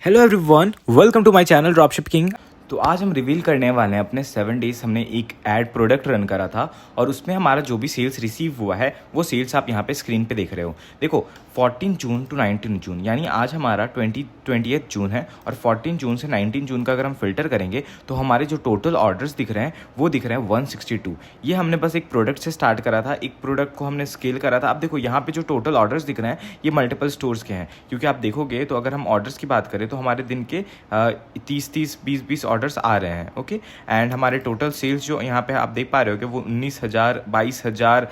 Hello everyone, welcome to my channel dropship king. तो आज हम रिवील करने वाले हैं अपने 7 डेज हमने एक ऐड प्रोडक्ट रन करा था और उसमें हमारा जो भी सेल्स रिसीव हुआ है वो सेल्स आप यहाँ पे स्क्रीन पे देख रहे हो। देखो 14 जून टू 19 जून यानी आज हमारा 20th जून है और 14 जून से 19 जून का अगर हम फिल्टर करेंगे तो हमारे जो टोटल ऑर्डर्स दिख रहे हैं वो दिख रहे हैं 162। ये हमने बस एक प्रोडक्ट से स्टार्ट करा था, एक प्रोडक्ट को हमने स्केल करा था। अब देखो यहाँ पे जो टोटल ऑर्डर्स दिख रहे हैं ये मल्टीपल स्टोर्स के हैं, क्योंकि आप देखोगे तो अगर हम ऑर्डर्स की बात करें तो हमारे दिन के 30-30, 20-20 ऑर्डर्स आ रहे हैं। ओके, एंड हमारे टोटल सेल्स जो यहाँ पे आप देख पा रहे हो कि वो 19,000, 22,000,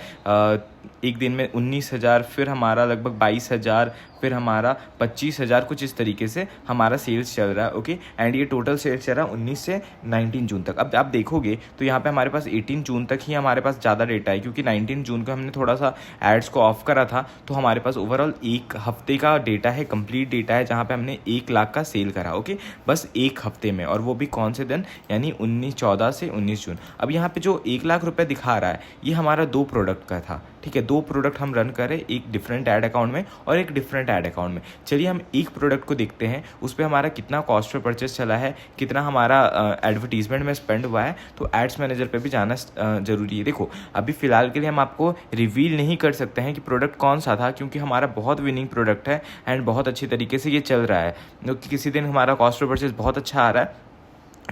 एक दिन में 19,000, फिर हमारा लगभग 22,000, फिर हमारा 25,000, कुछ इस तरीके से हमारा सेल्स चल रहा है। ओके, एंड ये टोटल सेल्स चल रहा है 19 से 19 जून तक। अब आप देखोगे तो यहाँ पे हमारे पास 18 जून तक ही हमारे पास ज़्यादा डेटा है, क्योंकि 19 जून को हमने थोड़ा सा एड्स को ऑफ करा था। तो हमारे पास ओवरऑल एक हफ्ते का डेटा है, कंप्लीट डेटा है, जहाँ पे हमने 1 लाख का सेल करा। ओके, बस एक हफ्ते में, और वो भी कौन से दिन, यानी 14 से 19 जून। अब यहाँ पे जो 1 लाख रुपये दिखा रहा है ये हमारा 2 प्रोडक्ट का था। ठीक है, 2 प्रोडक्ट हम रन करें, एक डिफरेंट ऐड अकाउंट में और एक डिफरेंट ऐड अकाउंट में। चलिए हम एक प्रोडक्ट को देखते हैं, उस पर हमारा कितना कॉस्ट पर परचेस चला है, कितना हमारा एडवर्टीजमेंट में स्पेंड हुआ है। तो एड्स मैनेजर पे भी जाना जरूरी है। देखो अभी फ़िलहाल के लिए हम आपको रिवील नहीं कर सकते हैं कि प्रोडक्ट कौन सा था, क्योंकि हमारा बहुत विनिंग प्रोडक्ट है एंड बहुत अच्छी तरीके से ये चल रहा है। क्योंकि किसी दिन हमारा कॉस्ट पर परचेस बहुत अच्छा आ रहा है,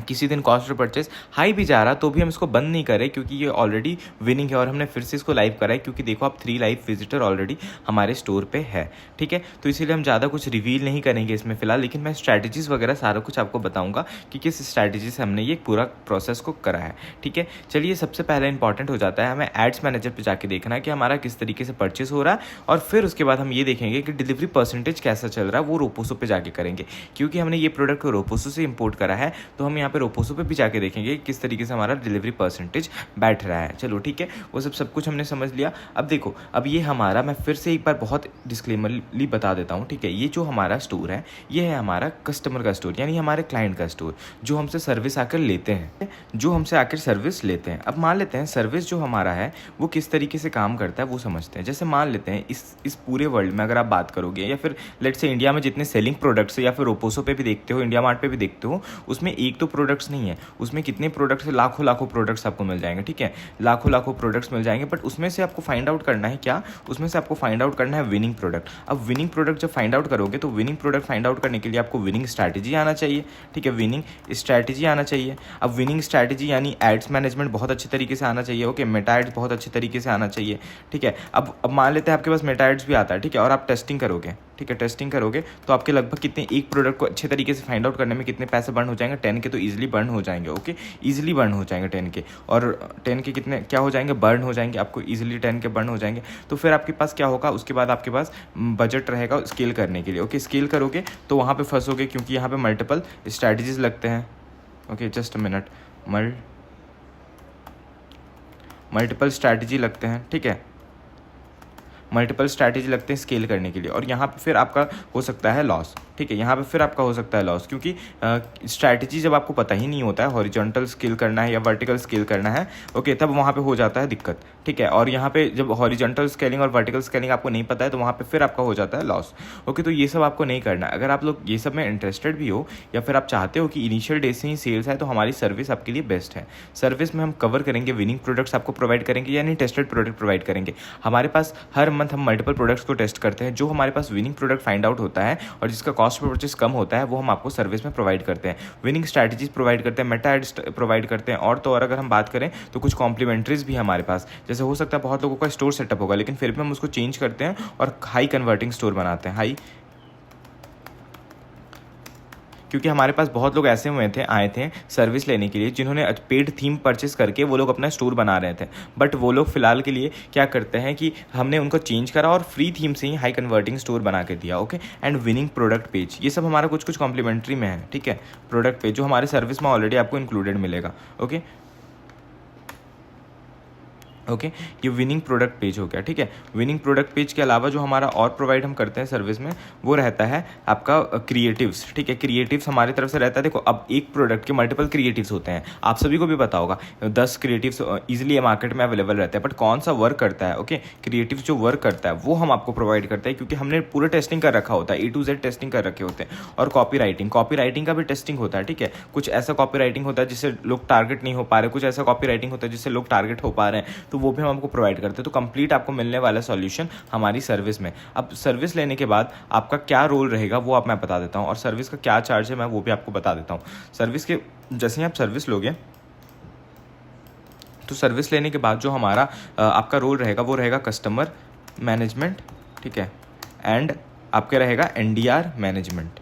किसी दिन कॉस्ट ऑफ परचेस हाई भी जा रहा, तो भी हम इसको बंद नहीं करें, क्योंकि ये ऑलरेडी विनिंग है और हमने फिर से इसको लाइव करा है। क्योंकि देखो आप 3 लाइव विजिटर ऑलरेडी हमारे स्टोर पे है। ठीक है, तो इसीलिए हम ज़्यादा कुछ रिवील नहीं करेंगे इसमें फ़िलहाल, लेकिन मैं स्ट्रैटेजीज़ वगैरह सारा कुछ आपको बताऊंगा कि किस स्ट्रैटेजी से हमने ये पूरा प्रोसेस को करा है। ठीक है, चलिए सबसे पहले इंपॉर्टेंट हो जाता है हमें एड्स मैनेजर पर जाके देखना कि हमारा किस तरीके से परचेस हो रहा है, और फिर उसके बाद हम ये देखेंगे कि डिलीवरी परसेंटेज कैसा चल रहा है, वो रोपोसो पे जाके करेंगे। क्योंकि हमने ये प्रोडक्ट को रोपोसो से इम्पोर्ट करा है, तो हम यहाँ पे रोपोसो पे भी जाके देखेंगे किस तरीके से हमारा डिलीवरी परसेंटेज बैठ रहा है। चलो ठीक है, वो सब कुछ हमने समझ लिया। अब देखो, अब ये हमारा, मैं फिर से एक बार बहुत डिस्क्लेमरली बता देता हूँ। ठीक है, ये जो हमारा स्टोर है ये है हमारा कस्टमर का स्टोर, यानी हमारे क्लाइंट का स्टोर, जो हमसे सर्विस आकर लेते हैं, जो हमसे आकर सर्विस लेते हैं। अब मान लेते हैं सर्विस जो हमारा है वो किस तरीके से काम करता है वो समझते हैं। जैसे मान लेते हैं इस पूरे वर्ल्ड में अगर आप बात करोगे, या फिर लेट्स से इंडिया में जितने सेलिंग प्रोडक्ट्स है, या फिर ओपोसो पे भी देखते हो, इंडिया मार्ट पे भी देखते हो, उसमें एक तो प्रोडक्ट्स नहीं है, उसमें कितने प्रोडक्ट्स, लाखों लाखों प्रोडक्ट्स आपको मिल जाएंगे। ठीक है, लाखों लाखों प्रोडक्ट्स मिल जाएंगे, बट उसमें से आपको फाइंड आउट करना है क्या, उसमें से आपको फाइंड आउट करना है विनिंग प्रोडक्ट। अब विनिंग प्रोडक्ट जब फाइंड आउट करोगे तो विनिंग प्रोडक्ट फाइंड आउट करने के लिए आपको विनिंग स्ट्रैटेजी आना चाहिए। ठीक है, विनिंग स्ट्रैटेजी आना चाहिए। अब विनिंग स्ट्रैटेजी यानी एड्स मैनेजमेंट बहुत अच्छे तरीके से आना चाहिए। ओके, मेटा एड्स बहुत अच्छे तरीके से आना चाहिए। ठीक है, अब मान लेते हैं आपके पास मेटा एड्स भी आता है। ठीक है, और आप टेस्टिंग करोगे, ठीक है, टेस्टिंग करोगे तो आपके लगभग कितने, एक प्रोडक्ट को अच्छे तरीके से फाइंड आउट करने में कितने पैसे बर्न हो जाएंगे, 10 के तो ईजिली बर्न हो जाएंगे। ओके, ईजिली बर्न हो जाएंगे 10 के, और 10 के कितने क्या हो जाएंगे, बर्न हो जाएंगे, आपको ईजिली 10 के बर्न हो जाएंगे। तो फिर आपके पास क्या होगा, उसके बाद आपके पास बजट रहेगा स्केल करने के लिए। ओके, स्केल करोगे तो वहाँ पे फंसोगे, क्योंकि यहाँ पे मल्टीपल स्ट्रैटेजीज लगते हैं। Okay, just a minute, multiple strategy लगते हैं। ठीक है, मल्टीपल स्ट्रैटेजी लगते हैं स्केल करने के लिए, और यहाँ पे फिर आपका हो सकता है लॉस। ठीक है, यहाँ पे फिर आपका हो सकता है लॉस, क्योंकि स्ट्रैटेजी जब आपको पता ही नहीं होता है, हॉरिजॉन्टल स्केल करना है या वर्टिकल स्केल करना है, ओके, तब वहाँ पे हो जाता है दिक्कत। ठीक है, और यहाँ पे जब हॉरिजॉन्टल स्केलिंग और वर्टिकल स्केलिंग आपको नहीं पता है तो वहाँ पे फिर आपका हो जाता है लॉस। ओके, तो ये सब आपको नहीं करना। अगर आप लोग ये सब में इंटरेस्टेड भी हो, या फिर आप चाहते हो कि इनिशियल डे से ही सेल्स है, तो हमारी सर्विस आपके लिए बेस्ट है। सर्विस में हम कवर करेंगे, विनिंग प्रोडक्ट्स आपको प्रोवाइड करेंगे, यानी टेस्टेड प्रोडक्ट प्रोवाइड करेंगे। हमारे पास हर मंथ हम मल्टीपल प्रोडक्ट्स को टेस्ट करते हैं, जो हमारे पास विनिंग प्रोडक्ट फाइंड आउट होता है और जिसका कॉस्ट पर परचेस कम होता है, वो हम आपको सर्विस में प्रोवाइड करते हैं। विनिंग स्ट्रैटेजीज प्रोवाइड करते हैं, मेटा एड्स प्रोवाइड करते हैं, और तो और अगर हम बात करें तो कुछ कॉम्प्लीमेंट्रीज भी हमारे पास, जैसे हो सकता है बहुत लोगों का स्टोर सेटअप होगा, लेकिन फिर भी हम उसको चेंज करते हैं और हाई कन्वर्टिंग स्टोर बनाते हैं। हाई, क्योंकि हमारे पास बहुत लोग ऐसे हुए थे, आए थे सर्विस लेने के लिए, जिन्होंने पेड थीम परचेस करके वो लोग अपना स्टोर बना रहे थे, बट वो लोग फिलहाल के लिए क्या करते हैं कि हमने उनको चेंज करा और फ्री थीम से ही हाई कन्वर्टिंग स्टोर बना के दिया। Okay, and winning product page, ये सब हमारा कुछ कुछ कॉम्प्लीमेंट्री में है। ठीक है, प्रोडक्ट पेज जो हमारे सर्विस में ऑलरेडी आपको इंक्लूडेड मिलेगा। ओके, ओके ये विनिंग प्रोडक्ट पेज हो गया, ठीक है। विनिंग प्रोडक्ट पेज के अलावा जो हमारा और प्रोवाइड हम करते हैं सर्विस में वो रहता है आपका क्रिएटिव्स, ठीक है। क्रिएटिव्स हमारी तरफ से रहता है। देखो अब एक प्रोडक्ट के मल्टीपल क्रिएटिव्स होते हैं, आप सभी को भी पता होगा 10 क्रिएटिव्स ईजिली मार्केट में अवेलेबल रहते हैं, बट कौन सा वर्क करता है, ओके क्रिएटिव जो वर्क करता है वो हम आपको प्रोवाइड करते हैं, क्योंकि हमने पूरा टेस्टिंग कर रखा होता है, A to Z टेस्टिंग कर रखे होते हैं। और कॉपी राइटिंग का भी टेस्टिंग होता है, ठीक है। कुछ ऐसा कॉपी राइटिंग होता है जिससे लोग टारगेट नहीं हो पा रहे, कुछ ऐसा कॉपी राइटिंग होता है जिससे लोग टारगेट हो पा रहे हैं, तो वो भी हम आपको प्रोवाइड करते हैं। तो कंप्लीट आपको मिलने वाला सॉल्यूशन हमारी सर्विस में। अब सर्विस लेने के बाद आपका क्या रोल रहेगा वो आप मैं बता देता हूँ, और सर्विस का क्या चार्ज है मैं वो भी आपको बता देता हूँ। सर्विस के जैसे ही आप सर्विस लोगे तो सर्विस लेने के बाद जो हमारा आपका रोल रहेगा वो रहेगा कस्टमर मैनेजमेंट, ठीक है, एंड आपके रहेगा NDR मैनेजमेंट,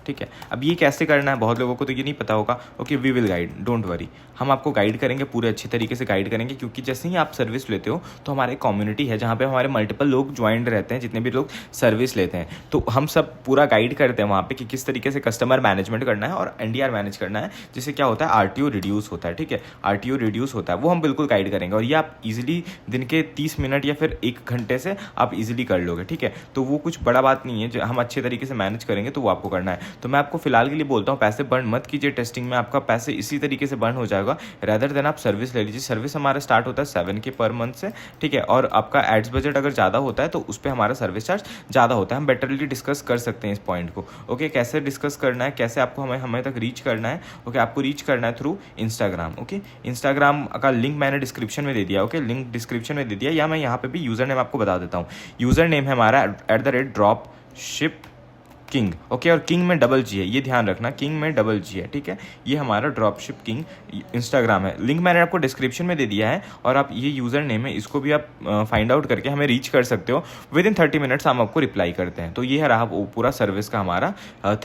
ठीक है। अब ये कैसे करना है बहुत लोगों को तो ये नहीं पता होगा। Okay we will guide, don't worry, हम आपको गाइड करेंगे, पूरे अच्छे तरीके से गाइड करेंगे, क्योंकि जैसे ही आप सर्विस लेते हो तो हमारे कम्युनिटी है जहाँ पे हमारे मल्टीपल लोग ज्वाइंड रहते हैं, जितने भी लोग सर्विस लेते हैं, तो हम सब पूरा गाइड करते हैं वहाँ पे कि किस तरीके से कस्टमर मैनेजमेंट करना है और NDR मैनेज करना है, जिससे क्या होता है RTO रिड्यूस होता है, ठीक है। RTO रिड्यूस होता है वो हम बिल्कुल गाइड करेंगे, और ये आप इजीली दिन के 30 मिनट या फिर 1 घंटे से आप इजीली कर लोगे, ठीक है। तो वो कुछ बड़ा बात नहीं है, जो हम अच्छे तरीके से मैनेज करेंगे तो वो आपको करना है। तो मैं आपको फिलहाल के लिए बोलता हूँ पैसे बर्न मत कीजिए टेस्टिंग में, आपका पैसे इसी तरीके से बर्न हो जाएगा, रैदर देन आप सर्विस ले लीजिए। सर्विस हमारा स्टार्ट होता है 7K पर मंथ से, ठीक है। और आपका एड्स बजट अगर ज़्यादा होता है तो उस पर हमारा सर्विस चार्ज ज़्यादा होता है। हम बेटरली डिस्कस कर सकते हैं इस पॉइंट को, ओके। कैसे डिस्कस करना है, कैसे आपको हमें तक रीच करना है, ओके। आपको रीच करना है थ्रू इंस्टाग्राम, ओके। इंस्टाग्राम का लिंक मैंने डिस्क्रिप्शन में दे दिया, ओके, लिंक डिस्क्रिप्शन में दे दिया, या मैं यहाँ पे भी यूज़र नेम आपको बता देता हूँ। यूज़र नेम है हमारा @dropship किंग, ओके। और किंग में डबल G है, ये ध्यान रखना, किंग में डबल G है, ठीक है। ये हमारा ड्रॉपशिप किंग इंस्टाग्राम है, लिंक मैंने आपको डिस्क्रिप्शन में दे दिया है, और आप ये यूज़र नेम है, इसको भी आप फाइंड आउट करके हमें रीच कर सकते हो। विद इन 30 मिनट्स हम आपको रिप्लाई करते हैं। तो ये रहा वो पूरा सर्विस का हमारा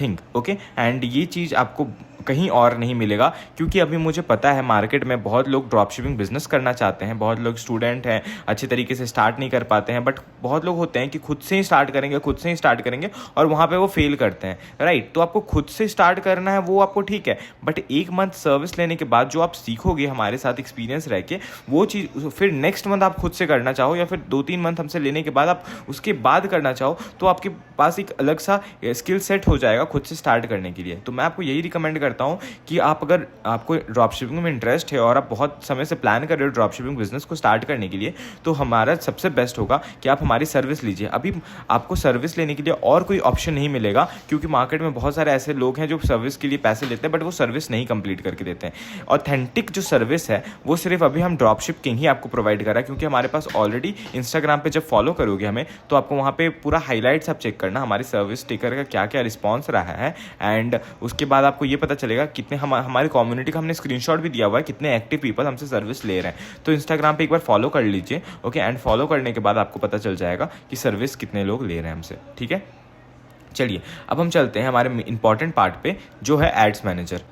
थिंग, ओके। एंड ये चीज़ आपको कहीं और नहीं मिलेगा, क्योंकि अभी मुझे पता है मार्केट में बहुत लोग ड्रॉप शिपिंग बिजनेस करना चाहते हैं, बहुत लोग स्टूडेंट हैं, अच्छे तरीके से स्टार्ट नहीं कर पाते हैं, बट बहुत लोग होते हैं कि खुद से ही स्टार्ट करेंगे और वहाँ पे वो फेल करते हैं, राइट। तो आपको खुद से स्टार्ट करना है वो आपको ठीक है, बट 1 मंथ सर्विस लेने के बाद जो आप सीखोगे हमारे साथ एक्सपीरियंस रह के, वो चीज़ फिर नेक्स्ट मंथ आप खुद से करना चाहो, या फिर 2-3 मंथ हमसे लेने के बाद आप उसके बाद करना चाहो, तो आपके पास एक अलग सा स्किल सेट हो जाएगा खुद से स्टार्ट करने के लिए। तो मैं आपको यही रिकमेंड करता हूँ कि आप अगर आपको ड्रॉप शिपिंग में इंटरेस्ट है और आप बहुत समय से प्लान कर रहे हो ड्रॉप शिपिंग बिजनेस को स्टार्ट करने के लिए, तो हमारा सबसे बेस्ट होगा कि आप हमारी सर्विस लीजिए। अभी आपको सर्विस लेने के लिए और कोई ऑप्शन नहीं मिलेगा, क्योंकि मार्केट में बहुत सारे ऐसे लोग हैं जो सर्विस के लिए पैसे लेते हैं, बट वो सर्विस नहीं कंप्लीट करके देते हैं। ऑथेंटिक जो सर्विस है वो सिर्फ अभी हम ड्रॉप शिप किंग ही आपको प्रोवाइड कर रहा है, क्योंकि हमारे पास ऑलरेडी इंस्टाग्राम पे जब फॉलो करोगे हमें, तो आपको वहाँ पे पूरा हाईलाइट्स आप चेक करना हमारी सर्विस टेकर का क्या क्या रिस्पॉन्स रहा है, एंड उसके बाद आपको ये पता चलेगा कितने हमारी कम्युनिटी का हमने स्क्रीनशॉट भी दिया हुआ है, कितने एक्टिव पीपल हमसे सर्विस ले रहे हैं। तो इंस्टाग्राम पे एक बार फॉलो कर लीजिए, ओके। एंड फॉलो करने के बाद आपको पता चल जाएगा कि सर्विस कितने लोग ले रहे हैं हमसे, ठीक है। चलिए अब हम चलते हैं हमारे इंपॉर्टेंट पार्ट पे, जो है एड्स मैनेजर।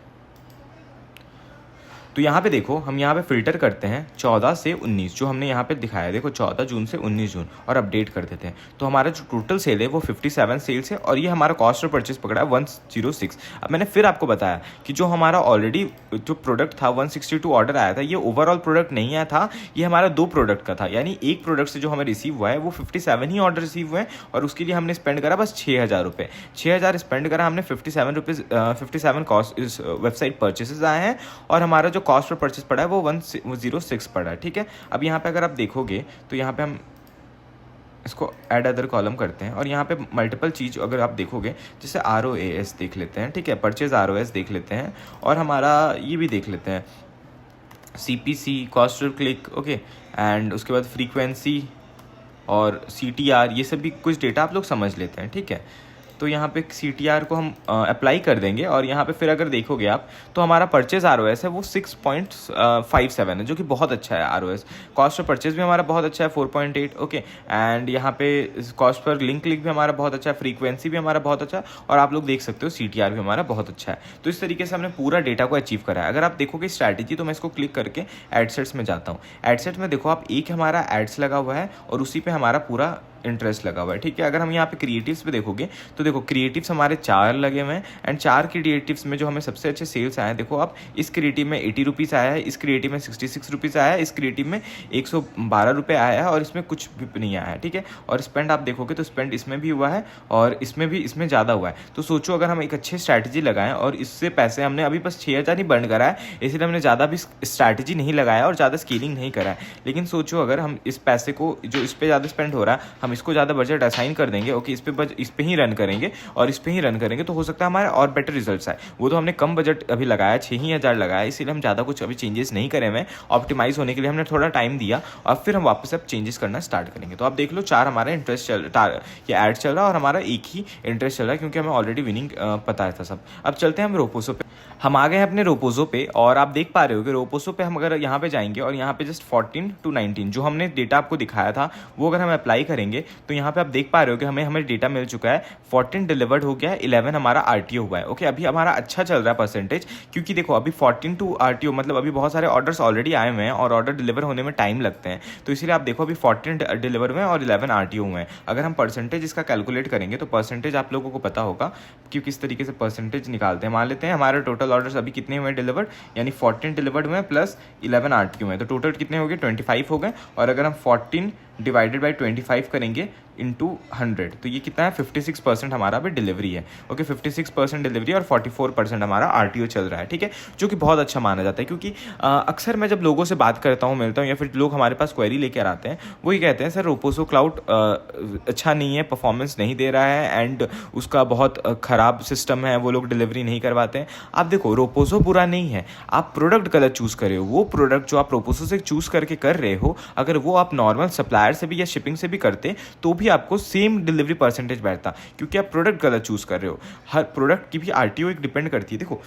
तो यहाँ पे देखो, हम यहाँ पे फिल्टर करते हैं 14 से 19, जो हमने यहाँ पे दिखाया है, देखो 14 जून से 19 जून, और अपडेट कर देते हैं। तो हमारा जो टोटल सेल है वो 57 सेल्स है, और ये हमारा कॉस्ट ऑफ परचेज पकड़ा है 106। अब मैंने फिर आपको बताया कि जो हमारा ऑलरेडी जो प्रोडक्ट था 162 ऑर्डर आया था, ये ओवरऑल प्रोडक्ट नहीं आया था, ये हमारा 2 प्रोडक्ट का था, यानी एक प्रोडक्ट से जो हमें रिसीव हुआ है वो 57 ही ऑर्डर रिसीव हुए हैं, और उसके लिए हमने स्पेंड करा बस 6,000 रुपये। 6,000 स्पेंड करा हमने, 57 कॉस्ट इस वेबसाइट परचेसेज आए हैं, और हमारा जो कॉस्ट पर परचेस पड़ा है वो 106 पड़ा है, ठीक है। अब यहाँ पे अगर आप देखोगे तो यहाँ पे हम इसको ऐड अदर कॉलम करते हैं, और यहाँ पे मल्टीपल चीज़ अगर आप देखोगे, जैसे ROAS देख लेते हैं, ठीक है, परचेज ROAS देख लेते हैं, और हमारा ये भी देख लेते हैं CPC, cost per click, okay, and उसके बाद फ्रीक्वेंसी और CTR, ये सब भी कुछ डेटा आप लोग समझ लेते हैं, ठीक है। तो यहाँ पे CTR को हम अप्लाई कर देंगे, और यहाँ पे फिर अगर देखोगे आप तो हमारा परचेज ROS है वो 6.57 है, जो कि बहुत अच्छा है ROS। कॉस्ट ऑफ परचेज भी हमारा बहुत अच्छा है 4.8, ओके। एंड यहाँ पे कॉस्ट पर लिंक क्लिक भी हमारा बहुत अच्छा है, फ्रीक्वेंसी भी हमारा बहुत अच्छा है, और आप लोग देख सकते हो CTR भी हमारा बहुत अच्छा है। तो इस तरीके से हमने पूरा डेटा को अचीव करा है। अगर आप देखोगे स्ट्रैटेजी, तो मैं इसको क्लिक करके एडसेट्स में जाता हूँ। एडसेट्स में देखो आप, एक हमारा एड्स लगा हुआ है, और उसी पे हमारा पूरा इंटरेस्ट लगा हुआ है, ठीक है। अगर हम यहाँ पे क्रिएटिव्स पे देखोगे तो देखो क्रिएटिव्स हमारे 4 लगे हुए हैं एंड 4 क्रिएटिव्स में जो हमें सबसे अच्छे सेल्स आए हैं, देखो आप इस क्रिएटिव में 80 रुपीज़ आया है, इस क्रिएटिव में 66 रुपीज़ आया है, इस क्रिएटिव में 112 रुपये आया है और इसमें कुछ भी नहीं आया है, ठीक है। और स्पेंड आप देखोगे तो स्पेंड इसमें भी हुआ है और इसमें ज़्यादा हुआ है। तो सोचो अगर हम एक अच्छी स्ट्रैटेजी लगाएं और इससे पैसे हमने अभी बस 6000 ही बर्न करा है, इसलिए हमने ज़्यादा भी स्ट्रैटेजी नहीं लगाया और ज़्यादा स्केलिंग नहीं करा है। लेकिन सोचो अगर हम इस पैसे को जो इस पर ज़्यादा स्पेंड हो रहा है, हम इसको ज़्यादा बजट असाइन कर देंगे, ओके, इस पे ही रन करेंगे और इस पे ही रन करेंगे तो हो सकता है हमारे और बेटर रिजल्ट्स आए। वो तो हमने कम बजट अभी लगाया, 6000 लगाया, इसीलिए हम ज़्यादा कुछ अभी चेंजेस नहीं करे हुए। ऑप्टिमाइज होने के लिए हमने थोड़ा टाइम दिया और फिर हम वापस अब चेंजेस करना स्टार्ट करेंगे। तो आप देख लो 4 हमारा इंटरेस्ट ये ऐड चल रहा है और हमारा एक ही इंटरेस्ट चल रहा है क्योंकि हमें ऑलरेडी विनिंग पता था सब। अब चलते हैं हम रोपोसो पे। हम आ गए हैं अपने रोपोसो पे और आप देख पा रहे हो कि रोपोसो पे हम अगर यहाँ पे जाएंगे और यहाँ पे जस्ट 14 to 19 जो हमने डेटा आपको दिखाया था वो अगर हम अप्लाई करेंगे तो यहाँ पे आप देख पा रहे हो कि हमें डेटा मिल चुका है। 14 डिलीवर्ड हो गया है, 11 हमारा आरटीओ हुआ है, ओके। अभी हमारा अच्छा चल रहा है परसेंटेज, क्योंकि देखो अभी 14 टू आरटीओ मतलब अभी बहुत सारे ऑर्डर्स ऑलरेडी आए हुए हैं और ऑर्डर डिलीवर होने में टाइम लगते हैं, तो इसीलिए आप देखो अभी 14 डिलीवर हुए हैं और 11 आरटीओ हुए हैं। अगर हम परसेंटेज इसका कैलकुलेट करेंगे तो परसेंटेज आप लोगों को पता होगा कि किस तरीके से परसेंटेज निकालते हैं। मान लेते हैं हमारे टोटल ऑर्डर्स अभी कितने हुए डिलीवर्ड, यानी 14 डिलीवर्ड हुए प्लस 11 आरटीओ हुए, तो टोटल कितने हो गए 25 हो गए। और अगर हम 14 डिवाइडेड बाई 25 करेंगे इंटू 100 तो ये कितना है 56% हमारा अभी डिलीवरी है, ओके। 56% डिलीवरी और 44% हमारा आरटीओ चल रहा है, ठीक है, जो कि बहुत अच्छा माना जाता है। क्योंकि अक्सर मैं जब लोगों से बात करता हूँ, मिलता हूँ या फिर लोग हमारे पास क्वेरी लेकर आते हैं, वो ये कहते हैं सर रोपोसो क्लाउड अच्छा नहीं है, परफॉर्मेंस नहीं दे रहा है एंड उसका बहुत ख़राब सिस्टम है, वो लोग डिलीवरी नहीं करवाते हैं। आप देखो रोपोसो बुरा नहीं है, आप प्रोडक्ट गलत चूज़ कर रहे हो। वो प्रोडक्ट जो आप रोपोसो से चूज़ करके कर रहे हो, अगर वो आप नॉर्मल सप्लायर से भी या शिपिंग से भी करते तो भी आपको सेम डिलीवरी परसेंटेज बैठता, क्योंकि आप प्रोडक्ट गलत चूज़ कर रहे हो। हर प्रोडक्ट की भी आरटीओ एक डिपेंड करती है। देखो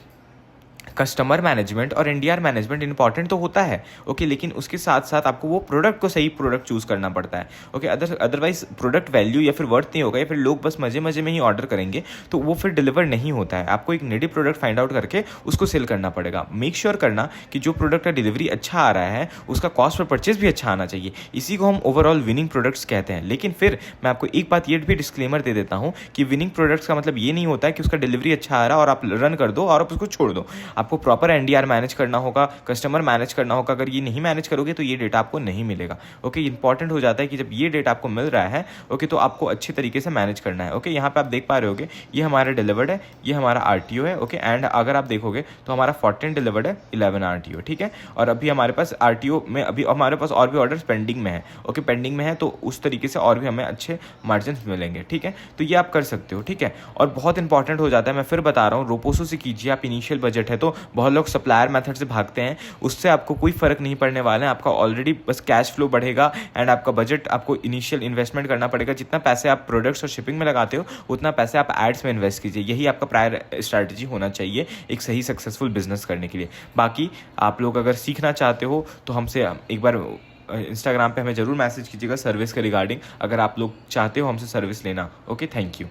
कस्टमर मैनेजमेंट और एनडीआर मैनेजमेंट इंपॉर्टेंट तो होता है, ओके, लेकिन उसके साथ साथ आपको वो प्रोडक्ट को सही प्रोडक्ट चूज़ करना पड़ता है, ओके। अदरवाइज प्रोडक्ट वैल्यू या फिर वर्थ नहीं होगा या फिर लोग बस मजे मजे में ही ऑर्डर करेंगे तो वो फिर डिलीवर नहीं होता है। आपको एक नीडी प्रोडक्ट फाइंड आउट करके उसको सेल करना पड़ेगा। मेक श्योर करना कि जो प्रोडक्ट का डिलीवरी अच्छा आ रहा है उसका कॉस्ट पर परचेज भी अच्छा आना चाहिए। इसी को हम ओवरऑल विनिंग प्रोडक्ट्स कहते हैं। लेकिन फिर मैं आपको एक बात ये भी डिस्क्लेमर दे देता हूँ कि विनिंग प्रोडक्ट्स का मतलब ये नहीं होता है कि उसका डिलीवरी अच्छा आ रहा है और आप रन कर दो और आप उसको छोड़ दो। आपको प्रॉपर एनडीआर मैनेज करना होगा, कस्टमर मैनेज करना होगा। अगर ये नहीं मैनेज करोगे तो ये डेटा आपको नहीं मिलेगा, ओके। इंपॉर्टेंट हो जाता है कि जब ये डेटा आपको मिल रहा है, ओके, तो आपको अच्छे तरीके से मैनेज करना है, ओके। यहाँ पे आप देख पा रहे होगे ये हमारा डिलीवर्ड है, ये हमारा आरटीओ है, ओके। एंड अगर आप देखोगे तो हमारा 14 डिलीवर्ड है, 11 आरटीओ, ठीक है। और अभी हमारे पास आरटीओ में अभी हमारे पास और भी ऑर्डर पेंडिंग में है, ओके, पेंडिंग में है, तो उस तरीके से और भी हमें अच्छे मार्जिन मिलेंगे, ठीक है। तो ये आप कर सकते हो, ठीक है। और बहुत इंपॉर्टेंट हो जाता है, मैं फिर बता रहा हूँ, रोपोसो से कीजिए आप। इनिशियल बजट है तो बहुत लोग सप्लायर मेथड से भागते हैं, उससे आपको कोई फर्क नहीं पड़ने वाला है। आपका ऑलरेडी बस कैश फ्लो बढ़ेगा एंड आपका बजट, आपको इनिशियल इन्वेस्टमेंट करना पड़ेगा। जितना पैसे आप प्रोडक्ट्स और शिपिंग में लगाते हो उतना पैसे आप एड्स में इन्वेस्ट कीजिए। यही आपका प्रायर स्ट्रैटेजी होना चाहिए एक सही सक्सेसफुल बिजनेस करने के लिए। बाकी आप लोग अगर सीखना चाहते हो तो हमसे एक बार इंस्टाग्राम पे हमें जरूर मैसेज कीजिएगा सर्विस के रिगार्डिंग, अगर आप लोग चाहते हो हमसे सर्विस लेना, ओके। Thank you.